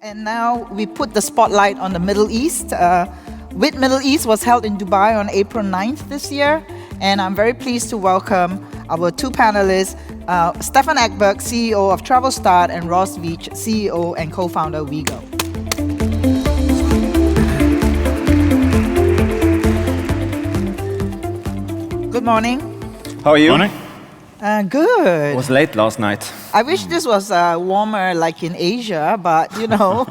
And now we put the spotlight on the Middle East. WiT Middle East was held in Dubai on April 9th this year, and I'm very pleased to welcome our two panelists, Stephan Ekbergh, CEO of Travelstart, and Veitch, CEO and co-founder of Wego. Good morning. How are you? Morning. Good. It was late last night. I wish this was warmer like in Asia, but you know,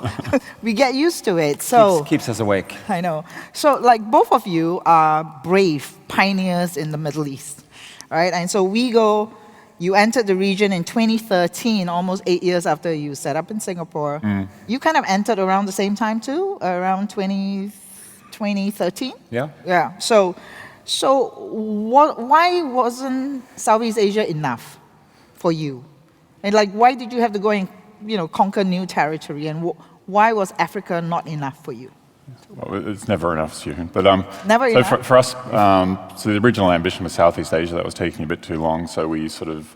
we get used to it. So Keeps us awake. I know. So like both of you are brave pioneers in the Middle East, right? And so Wego, you entered the region in 2013, almost 8 years after you set up in Singapore. You kind of entered around the same time too, around 2013? Yeah. Yeah. So why wasn't Southeast Asia enough for you? And like, why did you have to go and, conquer new territory? And why was Africa not enough for you? Well, it's never enough, Siew. But Never so enough? for us, so the original ambition was Southeast Asia. That was taking a bit too long. So we sort of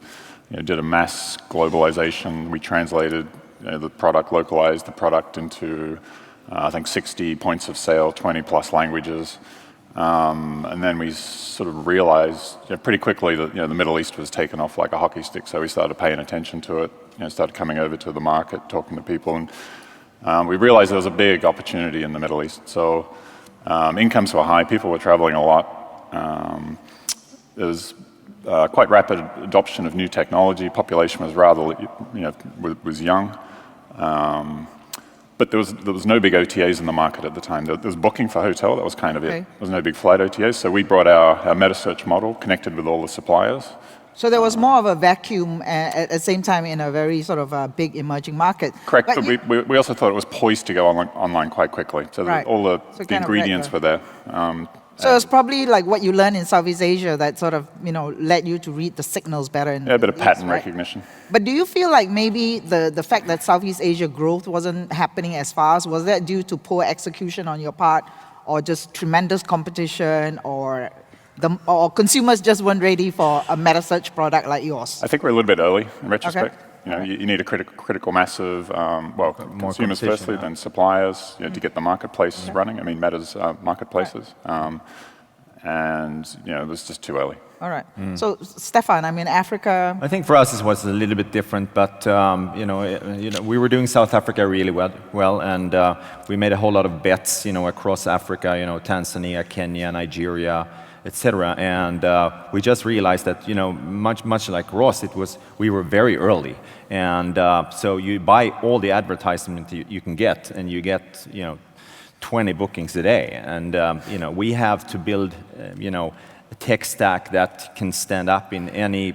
did a mass globalization. We translated the product, localized the product into, I think, 60 points of sale, 20 plus languages. And then we sort of realized pretty quickly that the Middle East was taken off like a hockey stick. So we started paying attention to it, started coming over to the market, talking to people, and we realized there was a big opportunity in the Middle East. So incomes were high, people were traveling a lot. There was quite rapid adoption of new technology. Population was rather, was young. But there was no big OTAs in the market at the time. There was booking for hotel, that was kind of it. There was no big flight OTAs, so we brought our meta search model, connected with all the suppliers. So there was more of a vacuum at the same time in a very sort of big emerging market. Correct, but we also thought it was poised to go online quite quickly. So Right. all the ingredients were there. So it's probably like what you learned in Southeast Asia that sort of, led you to read the signals better. A bit of pattern recognition. But do you feel like maybe the fact that Southeast Asia growth wasn't happening as fast, was that due to poor execution on your part, or just tremendous competition, or consumers just weren't ready for a meta search product like yours? I think we're a little bit early in retrospect. You need a critical mass of, consumers firstly, then suppliers, to get the marketplaces running. I mean, Meta's marketplaces. And, it was just too early. All right. So, Stephan, I mean, Africa... I think for us it was a little bit different, but, we were doing South Africa really well, and we made a whole lot of bets, across Africa, Tanzania, Kenya, Nigeria, etc. And we just realized that, much like Ross, we were very early. And so you buy all the advertisement you can get, and you get, 20 bookings a day. And, we have to build, a tech stack that can stand up in any,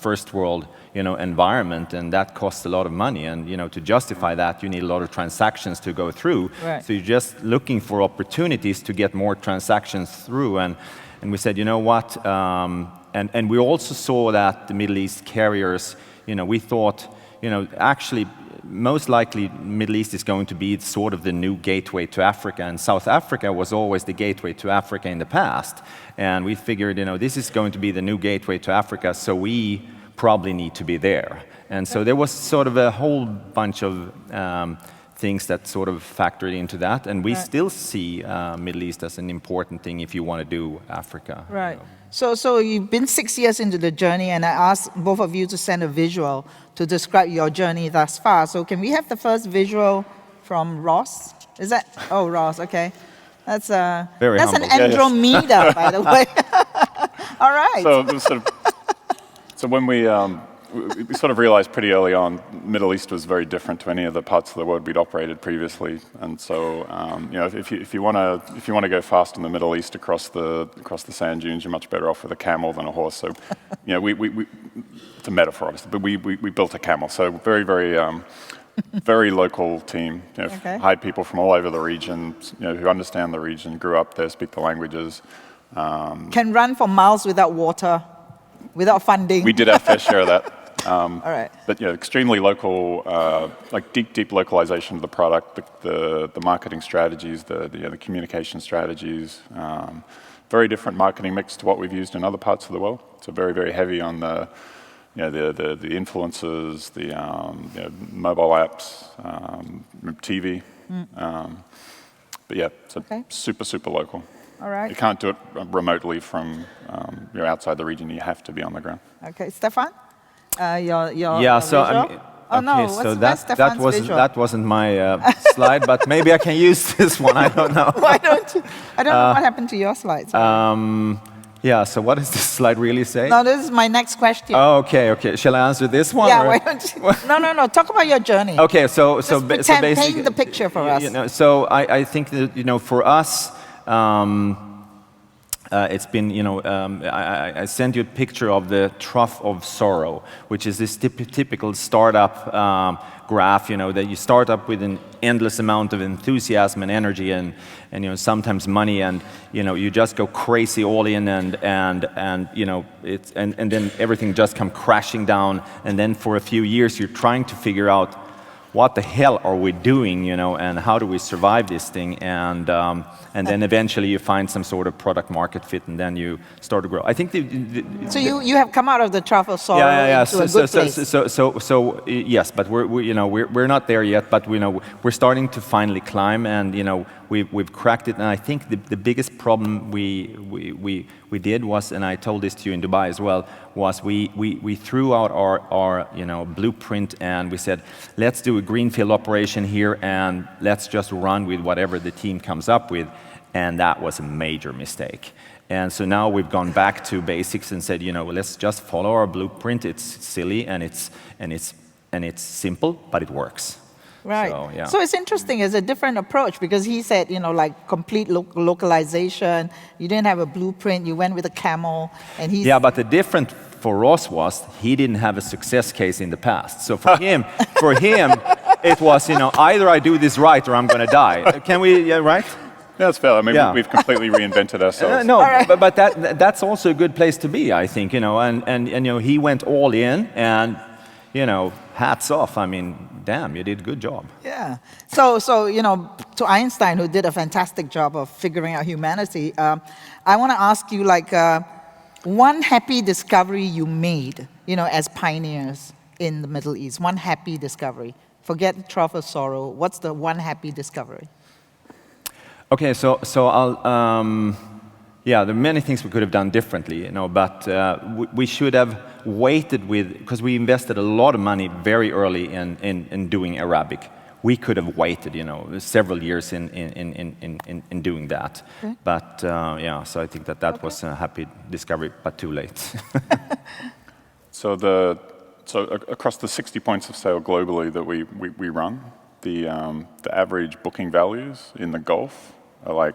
first world, environment, and that costs a lot of money. And, to justify that, you need a lot of transactions to go through. Right. So you're just looking for opportunities to get more transactions through. And we said, you know what? And we also saw that the Middle East carriers, we thought, actually, most likely Middle East is going to be sort of the new gateway to Africa, and South Africa was always the gateway to Africa in the past. And we figured, this is going to be the new gateway to Africa, so we probably need to be there. And so there was sort of a whole bunch of things that sort of factored into that, and we still see Middle East as an important thing if you want to do Africa. Right. So you've been 6 years into the journey, and I asked both of you to send a visual to describe your journey thus far. So can we have the first visual from Ross? Is that? Oh, Ross. Okay. That's an Andromeda, by the way. All right. So when we sort of realized pretty early on, Middle East was very different to any other parts of the world we'd operated previously, and so if you want to go fast in the Middle East across the sand dunes, you're much better off with a camel than a horse. So it's a metaphor, obviously, but we built a camel. So very very local team. Hired people from all over the region, who understand the region, grew up there, speak the languages. Can run for miles without water, without funding. We did our fair share of that. All right. But extremely local, like deep localization of the product, the marketing strategies, the communication strategies. Very different marketing mix to what we've used in other parts of the world. So very heavy on the the influencers, the mobile apps, TV. But yeah, so super local. All right. You can't do it remotely from outside the region. You have to be on the ground. Okay, Stephan, your Yeah, so visual? Oh no, so what's Stephan's visual? that wasn't my slide, but maybe I can use this one. I don't know. Why don't you? I don't know what happened to your slides. Yeah. So what does this slide really say? No, this is my next question. Oh, okay. Shall I answer this one? Yeah, or? why don't you? No. Talk about your journey. Okay, so pretend, basically, paint the picture for us. So I think that for us, it's been I sent you a picture of the trough of sorrow, which is this typical startup graph. That you start up with an endless amount of enthusiasm and energy, and sometimes money, and you just go crazy all in, and then everything just come crashing down, and then for a few years you're trying to figure out what the hell are we doing, and how do we survive this thing, and then eventually you find some sort of product market fit, and then you start to grow. I think so you have come out of the trough of sorrow into a good place. So yes, but we're not there yet, but we're starting to finally climb, and we've cracked it. And I think the biggest problem we did was, and I told this to you in Dubai as well, was we threw out our blueprint, and we said, let's do a greenfield operation here, and let's just run with whatever the team comes up with, and that was a major mistake. And so now we've gone back to basics and said, let's just follow our blueprint. It's silly and it's simple, but it works. Right. So, yeah. So it's interesting. It's a different approach because he said, like complete localization. You didn't have a blueprint. You went with a camel, and he. Yeah, but the difference for Ross was he didn't have a success case in the past. So for him, it was either I do this right or I'm going to die. Can we? Right? Yeah, that's fair. I mean, we've completely reinvented ourselves. No, right. but that's also a good place to be, I think. And he went all in, and hats off. I mean, damn, you did a good job. Yeah. So to Einstein, who did a fantastic job of figuring out humanity, I want to ask you, one happy discovery you made, as pioneers in the Middle East. One happy discovery. Forget the trough of sorrow. What's the one happy discovery? Okay, so I'll. Yeah, there are many things we could have done differently, but we should have waited because we invested a lot of money very early in doing Arabic. We could have waited, several years in doing that. Okay. But so I think that was a happy discovery, but too late. So across the 60 points of sale globally that we run, the average booking values in the Gulf are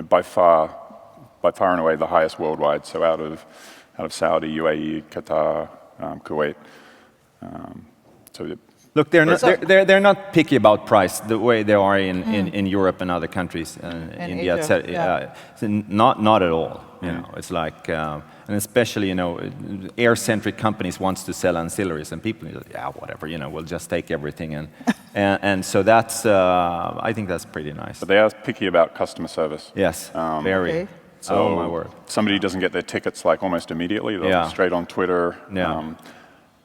by far and away the highest worldwide. So out of Saudi, UAE, Qatar, Kuwait. Look, they're not picky about price the way they are in Europe and other countries, India, etc. Not at all. It's like, and especially air-centric companies wants to sell ancillaries, and people whatever, we'll just take everything, and so that's I think that's pretty nice. But they are picky about customer service. Yes, very. Okay. So oh my word! Somebody doesn't get their tickets almost immediately. They'll be straight on Twitter. Yeah.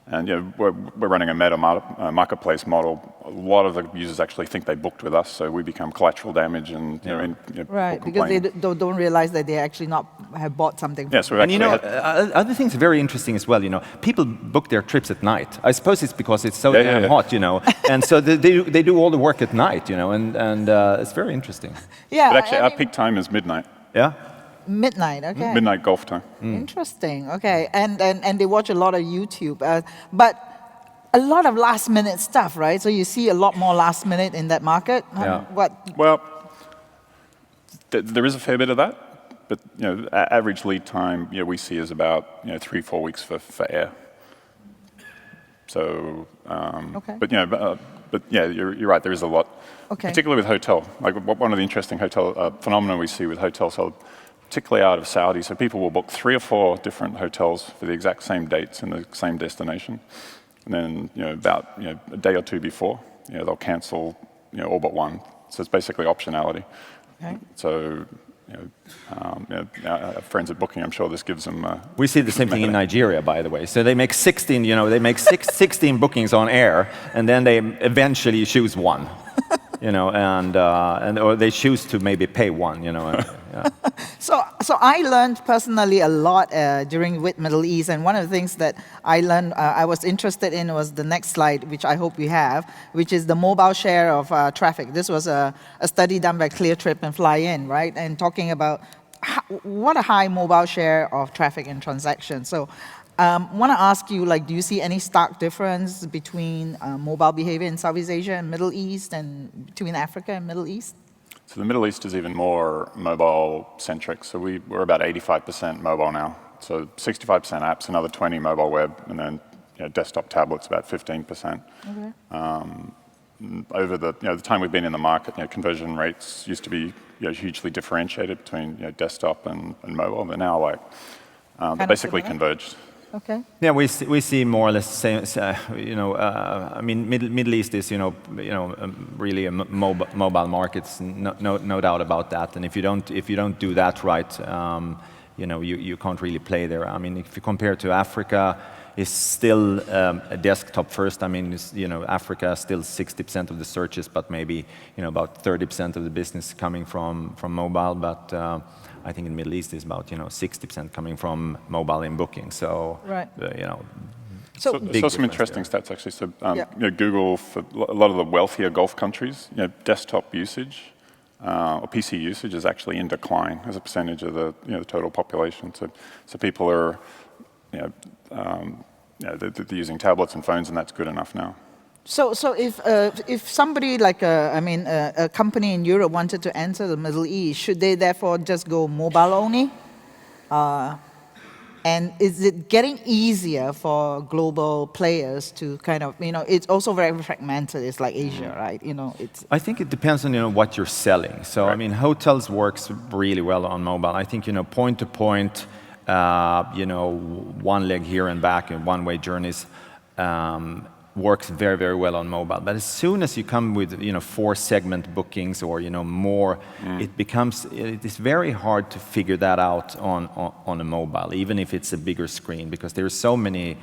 And we're running a meta marketplace model. A lot of the users actually think they booked with us, so we become collateral damage and right, because they don't realize that they actually not have bought something. Yes, and other things are very interesting as well. People book their trips at night. I suppose it's because it's so damn hot, and so they do all the work at night, and it's very interesting. Yeah, but actually, our peak time is midnight. Yeah. Midnight, okay. Midnight Gulf time. Interesting, okay. And they watch a lot of YouTube. But a lot of last-minute stuff, right? So you see a lot more last-minute in that market? Yeah. Well, there is a fair bit of that. But, average lead time, we see is about, 3-4 weeks for air. So, okay. But you're right, there is a lot. Okay. Particularly with hotel. One of the interesting hotel phenomena we see with hotels, particularly out of Saudi, so people will book 3 or 4 different hotels for the exact same dates in the same destination, and then about a day or 2 before, they'll cancel all but one. So it's basically optionality. Okay. So friends at Booking, I'm sure this gives them. We see the same thing in Nigeria, by the way. So they make 16, they make 16 bookings on air, and then they eventually choose one, or they choose to maybe pay one, Yeah. So I learned personally a lot during WiT Middle East, and one of the things that I learned, I was interested in was the next slide, which I hope you have, which is the mobile share of traffic. This was a study done by Cleartrip and Flyin, right? And talking about what a high mobile share of traffic and transactions. So want to ask you, do you see any stark difference between mobile behavior in Southeast Asia and Middle East and between Africa and Middle East? So the Middle East is even more mobile-centric. So we're about 85% mobile now. So 65% apps, another 20 mobile web, and then desktop tablets about 15%. Okay. Over the time we've been in the market, conversion rates used to be hugely differentiated between desktop and mobile. They're now they're basically converged. Okay. Yeah, we see more or less the same. I mean, Middle East is really a mobile markets, no doubt about that. And if you don't do that right, you can't really play there. I mean, if you compare to Africa, it's still a desktop first. I mean, Africa is still 60% of the searches, but maybe about 30% of the business coming from mobile. But I think in the Middle East is about 60% coming from mobile in Booking. So right. So saw some interesting stats actually. So Google, for a lot of the wealthier Gulf countries, desktop usage or PC usage is actually in decline as a percentage of the the total population. So people are they're using tablets and phones, and that's good enough now. So if somebody like a company in Europe wanted to enter the Middle East, should they therefore just go mobile only? And is it getting easier for global players to kind of, it's also very fragmented. It's like Asia, right? I think it depends on what you're selling. So right. I mean, hotels works really well on mobile. I think point to point, one leg here and back in one-way journeys. Works very, very well on mobile. But as soon as you come with, 4-segment bookings or, more, it is very hard to figure that out on a mobile, even if it's a bigger screen, because there's so many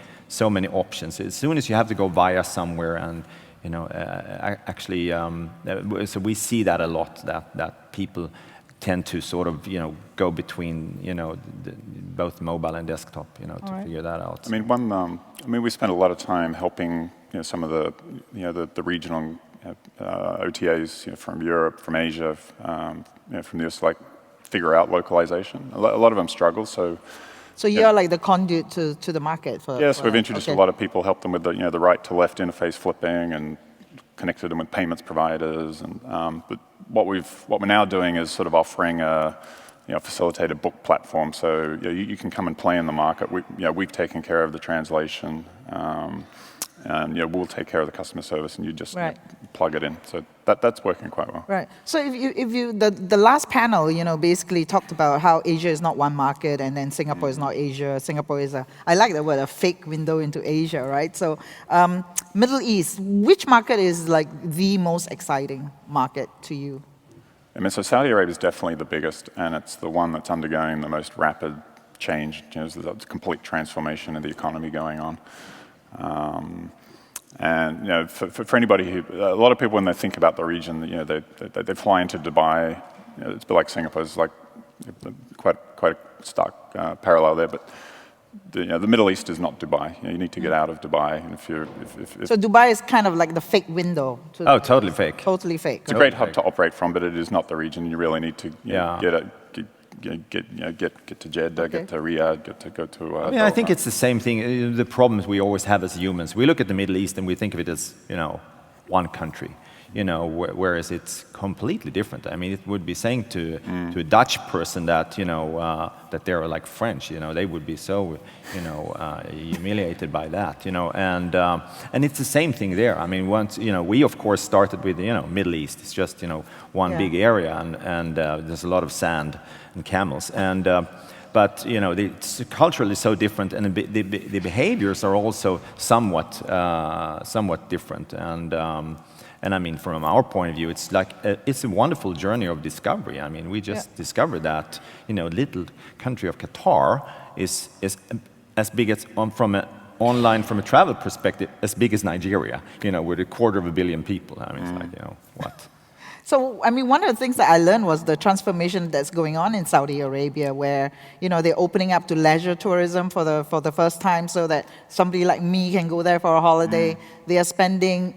options. As soon as you have to go via somewhere and, actually, so we see that a lot, that people tend to sort of, go between, both mobile and desktop, to figure that out. I mean, we spent a lot of time helping, some of the regional OTAs, from Europe, from Asia, from the US, figure out localization. A lot of them struggle, so. So you're like the conduit to the market for. Yes, we've introduced a lot of people, helped them with the right to left interface flipping, and connected them with payments providers. And but what we're now doing is sort of offering a facilitated book platform. So you can come and play in the market. We've taken care of the translation, and we'll take care of the customer service, and you just plug it in. So that's working quite well. Right. So if you the last panel, basically talked about how Asia is not one market, and then Singapore is not Asia. Singapore is I like that word, a fake window into Asia, right? So Middle East, which market is like the most exciting market to you? I mean, so Saudi Arabia is definitely the biggest, and it's the one that's undergoing the most rapid change. There's a complete transformation of the economy going on. And for anybody who, a lot of people when they think about the region, they fly into Dubai. It's a bit like Singapore. It's like quite a stark parallel there. But the Middle East is not Dubai. You need to get out of Dubai. And so Dubai is kind of like the fake window. Totally fake. Totally fake. It's a great hub to operate from, but it is not the region. You really need to get to Jeddah, get to Riyadh, get to go to. I think it's the same thing. The problems we always have as humans. We look at the Middle East and we think of it as one country. Whereas it's completely different. I mean, it would be saying to a Dutch person that that they're like French. They would be so humiliated by that. And it's the same thing there. I mean, once we of course started with Middle East. It's just one big area, and there's a lot of sand and camels, and but it's culturally so different, and the behaviors are also somewhat different, And I mean, from our point of view, it's like it's a wonderful journey of discovery. I mean, we just discovered that little country of Qatar is as big as from a travel perspective, as big as Nigeria. With 250 million people. I mean, it's like what. So, I mean, one of the things that I learned was the transformation that's going on in Saudi Arabia, where they're opening up to leisure tourism for the first time, so that somebody like me can go there for a holiday. They are spending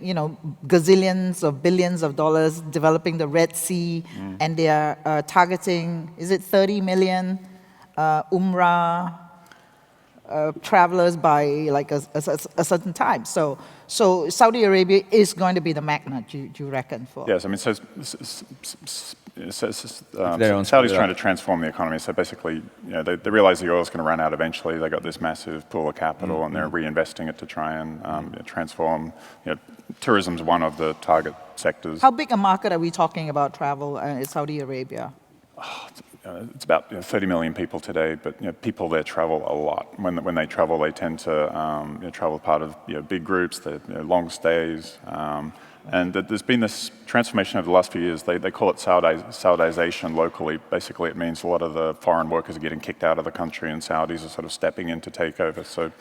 gazillions of billions of dollars developing the Red Sea, and they are targeting 30 million Umrah travelers by like a certain time. So Saudi Arabia is going to be the magnet, do you reckon? For yes, I mean, Saudi's trying to transform the economy. So basically, they realize the oil is going to run out eventually. They got this massive pool of capital, and they're reinvesting it to try and transform. Tourism is one of the target sectors. How big a market are we talking about travel in Saudi Arabia? It's about 30 million people today, but people there travel a lot. When they travel, they tend to travel part of big groups, long stays, and there's been this transformation over the last few years. They call it Saudization locally. Basically, it means a lot of the foreign workers are getting kicked out of the country, and Saudis are sort of stepping in to take over. So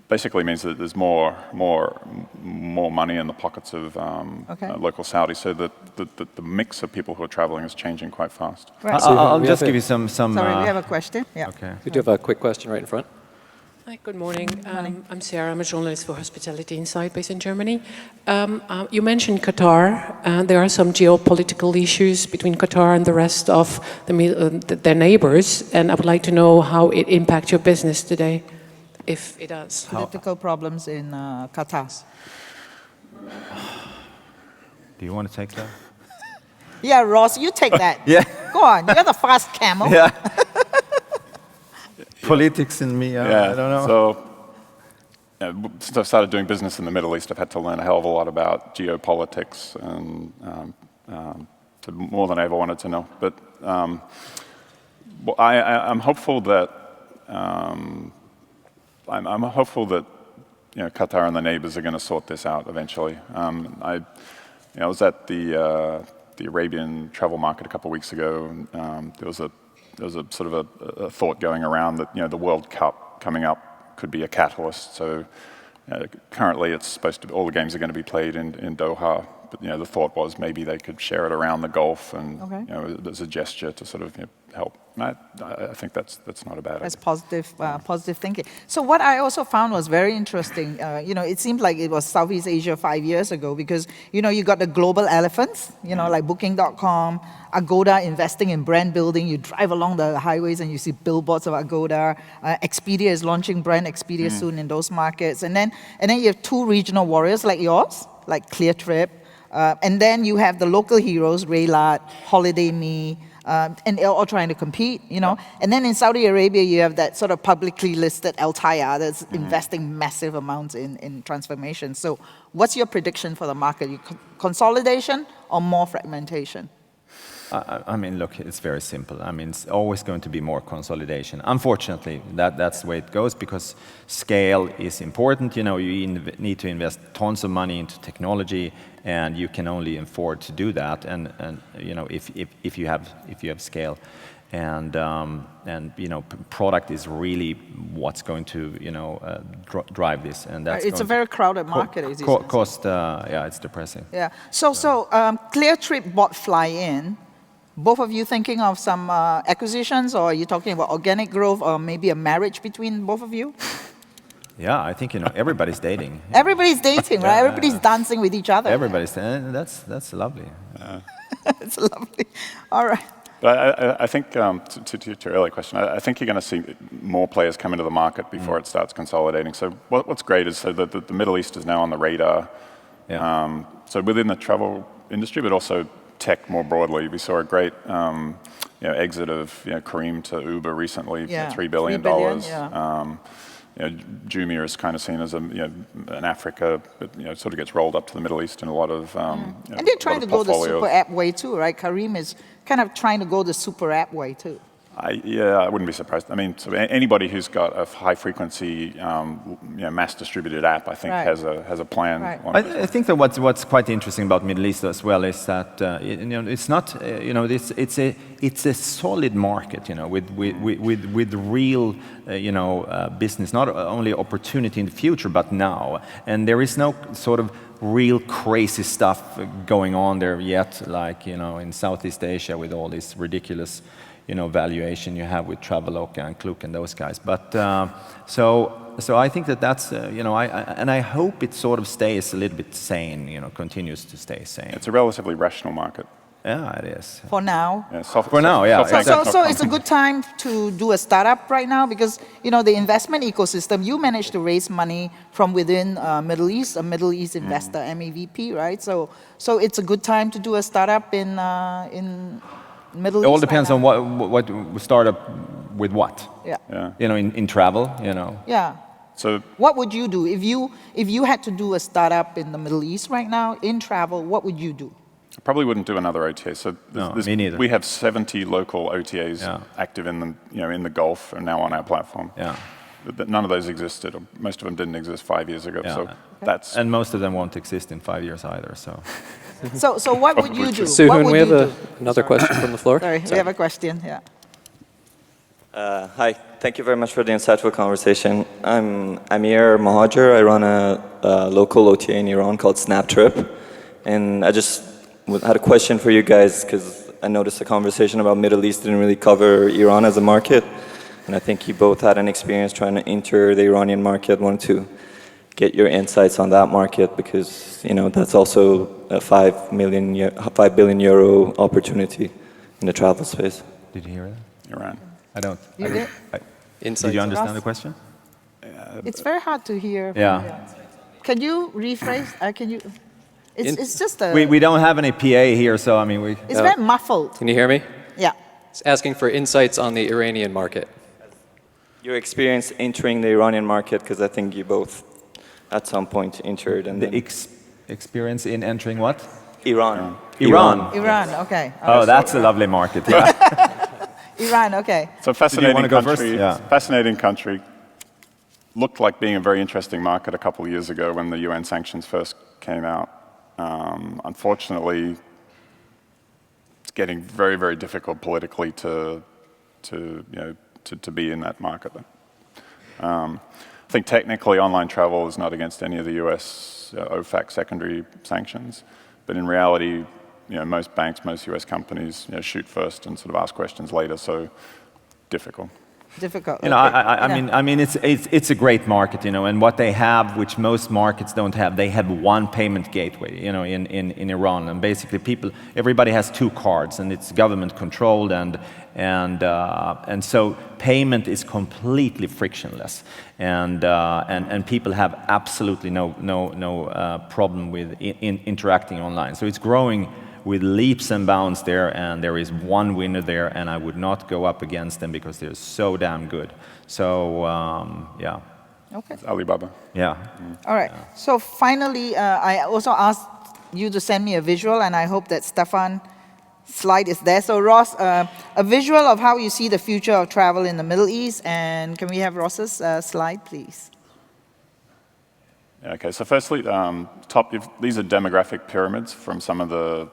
basically means that there's more money in the pockets of local Saudis, so that the mix of people who are traveling is changing quite fast. Right. I'll just give you some. Sorry, we have a question. Yeah. Okay. We do have a quick question right in front. Hi, good morning. I'm Sarah. I'm a journalist for Hospitality Insight based in Germany. You mentioned Qatar. There are some geopolitical issues between Qatar and the rest of their neighbors, and I would like to know how it impacts your business today, if it does. Political problems in Qatar. Do you want to take that? Yeah, Ross, you take that. Yeah. Go on, you're the fast camel. Yeah. Politics in me, I don't know. So, since I've started doing business in the Middle East, I've had to learn a hell of a lot about geopolitics, and more than I ever wanted to know. But I'm hopeful that I'm hopeful that Qatar and the neighbors are going to sort this out eventually. I was at the Arabian travel market a couple of weeks ago. And, there was a sort of a thought going around that the World Cup coming up could be a catalyst. So currently, it's supposed to all the games are going to be played in Doha. But the thought was maybe they could share it around the Gulf, and as a gesture to sort of help. I think that's not a bad idea. That's positive thinking. So what I also found was very interesting. It seemed like it was Southeast Asia 5 years ago, because you got the global elephants, like Booking.com, Agoda investing in brand building. You drive along the highways and you see billboards of Agoda. Expedia is launching brand Expedia soon in those markets, and then you have two regional warriors like yours, like Cleartrip. And then you have the local heroes, Raylat, Holiday Me, and they're all trying to compete, And then in Saudi Arabia, you have that sort of publicly listed Al Tayya that's investing massive amounts in transformation. So what's your prediction for the market? Consolidation or more fragmentation? I mean, look, it's very simple. I mean, it's always going to be more consolidation. Unfortunately, that's the way it goes, because scale is important. You need to invest tons of money into technology, and you can only afford to do that. And if you have scale, and product is really what's going to drive this. And that's it's a very crowded market. Cost, it's depressing. Yeah. So Cleartrip bought Fly-In. Both of you thinking of some acquisitions, or are you talking about organic growth, or maybe a marriage between both of you? Yeah, I think everybody's dating. Everybody's dating, right? Everybody's dancing with each other. Everybody's dating. That's lovely. It's lovely. All right. But I think, to your earlier question, I think you're going to see more players come into the market before it starts consolidating. So what's great is that the Middle East is now on the radar. Yeah. So within the travel industry, but also tech more broadly. We saw a great exit of Kareem to Uber recently, $3 billion. Jumia is kind of seen as an Africa, but sort of gets rolled up to the Middle East in a lot of and they're trying to go the super app way too, right? Kareem is kind of trying to go the super app way too. I wouldn't be surprised. I mean, so anybody who's got a high-frequency, mass-distributed app, I think, has a plan. Right. I think that what's quite interesting about Middle East as well is that it's not it's a solid market, with real business, not only opportunity in the future but now, and there is no sort of real crazy stuff going on there yet, like in Southeast Asia with all this ridiculous valuation you have with Travelstart and Klook and those guys. But so I think that's I hope it sort of stays a little bit sane, continues to stay sane. It's a relatively rational market. Yeah, it is. For now. Yeah, For now, yeah. So it's a good time to do a startup right now because the investment ecosystem. You managed to raise money from within Middle East, a Middle East investor, MEVP, right? So it's a good time to do a startup in Middle East. It all depends on what startup with what. Yeah. In travel, Yeah. So what would you do if you had to do a startup in the Middle East right now in travel? What would you do? I probably wouldn't do another OTA. So me neither. We have 70 local OTAs active in the Gulf and now on our platform. Yeah. None of those existed, or most of them didn't exist 5 years ago. Yeah. So that's and most of them won't exist in 5 years either. So what would you do? So What Hoon, would we you have do? another question from the floor. Sorry, we have a question. Yeah. Hi, thank you very much for the insightful conversation. I'm Amir Mahajer. I run a local OTA in Iran called SnapTrip. And I just had a question for you guys because I noticed the conversation about Middle East didn't really cover Iran as a market. And I think you both had an experience trying to enter the Iranian market. Wanted to get your insights on that market because, that's also a 5 billion euro opportunity in the travel space. Did you hear that? Iran. I don't. You did? Did you understand the question? It's very hard to hear. Yeah. Can you rephrase? It's just a. We don't have any PA here, so I mean we. It's very muffled. Can you hear me? Yeah. It's asking for insights on the Iranian market. Your experience entering the Iranian market, because I think you both at some point entered. And The experience in entering what? Iran. Iran. Okay. Oh, that's a lovely market. Yeah. Iran. Okay. So fascinating wanna go country. first? Yeah. Fascinating country. Looked like being a very interesting market a couple of years ago when the UN sanctions first came out. Unfortunately, it's getting very, very difficult politically to be in that market. I think technically online travel is not against any of the US OFAC secondary sanctions, but in reality, most banks, most US companies shoot first and sort of ask questions later, so difficult. Difficult. I mean, it's a great market, and what they have, which most markets don't have, they have one payment gateway, in Iran, and basically everybody has two cards, and it's government controlled, and so payment is completely frictionless, and people have absolutely no problem with interacting online. So it's growing with leaps and bounds there, and there is one winner there, and I would not go up against them because they're so damn good. So, yeah. Okay. Alibaba. Yeah. All right. So finally, I also asked you to send me a visual, and I hope that Stephan slide is there. So Ross, a visual of how you see the future of travel in the Middle East, and can we have Ross's slide, please? Okay, so firstly, these are demographic pyramids from some of the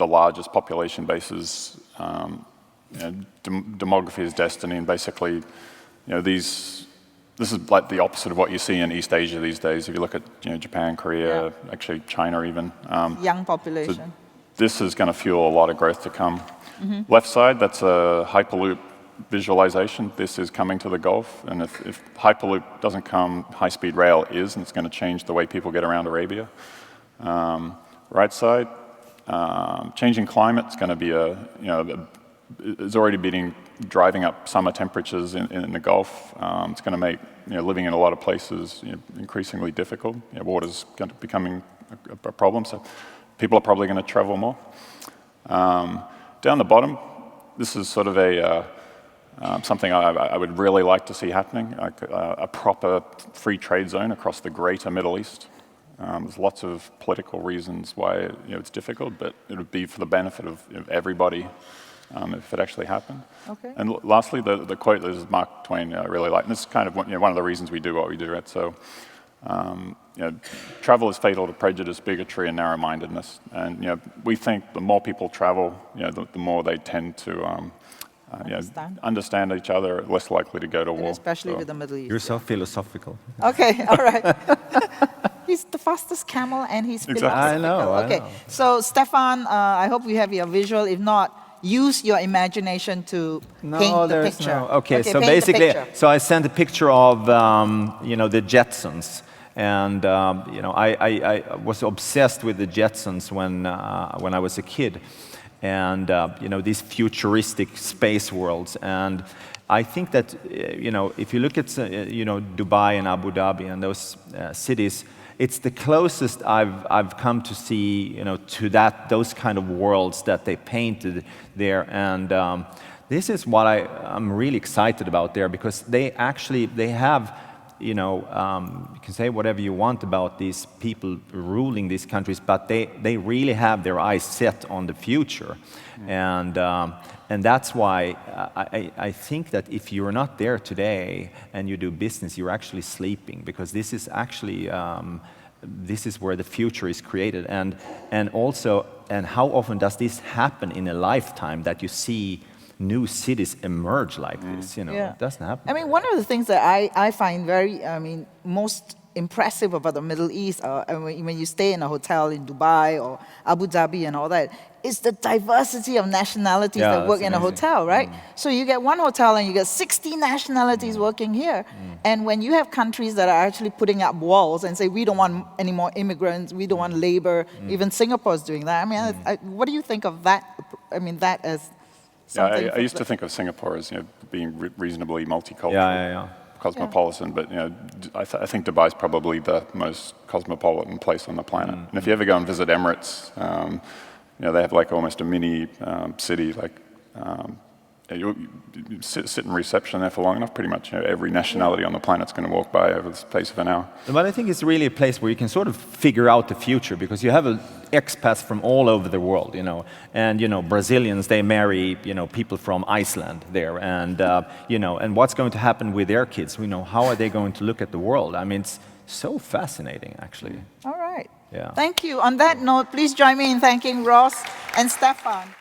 largest population bases. Demography is destiny, and basically, this is like the opposite of what you see in East Asia these days. If you look at Japan, Korea, actually China even. Young population. So this is going to fuel a lot of growth to come. Left side, that's a Hyperloop visualization. This is coming to the Gulf, and if Hyperloop doesn't come, high-speed rail is, and it's going to change the way people get around Arabia. Right side, changing climate is going to be it's already driving up summer temperatures in the Gulf. It's going to make living in a lot of places increasingly difficult. Water's going to becoming a problem, so people are probably going to travel more. Down the bottom, this is sort of something I would really like to see happening, like a proper free trade zone across the greater Middle East. There's lots of political reasons why it's difficult, but it would be for the benefit of everybody if it actually happened. Okay. And lastly, the quote that is Mark Twain I really like, and this is kind of one of the reasons we do what we do, right? So, travel is fatal to prejudice, bigotry, and narrow-mindedness. And we think the more people travel, the more they tend to understand each other, less likely to go to war. Especially with the Middle East. You're so philosophical. Okay, all right. He's the fastest camel and he's philosophical. I know. Okay, so Stephan, I hope you have your visual. If not, use your imagination to paint the picture. Okay, so paint the basically, picture. so I sent a picture of the Jetsons. And I was obsessed with the Jetsons when I was a kid, and these futuristic space worlds. And I think that if you look at Dubai and Abu Dhabi and those cities, it's the closest I've come to see to those kind of worlds that they painted there. And this is what I'm really excited about there, because they have. You can say whatever you want about these people ruling these countries, but they really have their eyes set on the future. And that's why I think that if you're not there today and you do business, you're actually sleeping, because this is actually this is where the future is created. And how often does this happen in a lifetime, that you see new cities emerge like this? It doesn't happen. I mean, one of the things that I find most impressive about the Middle East, when you stay in a hotel in Dubai or Abu Dhabi and all that, is the diversity of nationalities that work in a hotel, right? So you get one hotel and you get 60 nationalities working here. And when you have countries that are actually putting up walls and say, we don't want any more immigrants, we don't want labor, even Singapore is doing that. I mean, what do you think of that? I mean, that as something... I used to think of Singapore as being reasonably multicultural. Cosmopolitan, but I think Dubai is probably the most cosmopolitan place on the planet. And if you ever go and visit Emirates, they have like almost a mini city. Like you sit in reception there for long enough, pretty much every nationality on the planet's going to walk by over the space of an hour. But I think it's really a place where you can sort of figure out the future, because you have expats from all over the world, and Brazilians, they marry people from Iceland there, and and what's going to happen with their kids? How are they going to look at the world? I mean, it's so fascinating, actually. All right. Yeah. Thank you. On that note, please join me in thanking Ross and Stephan.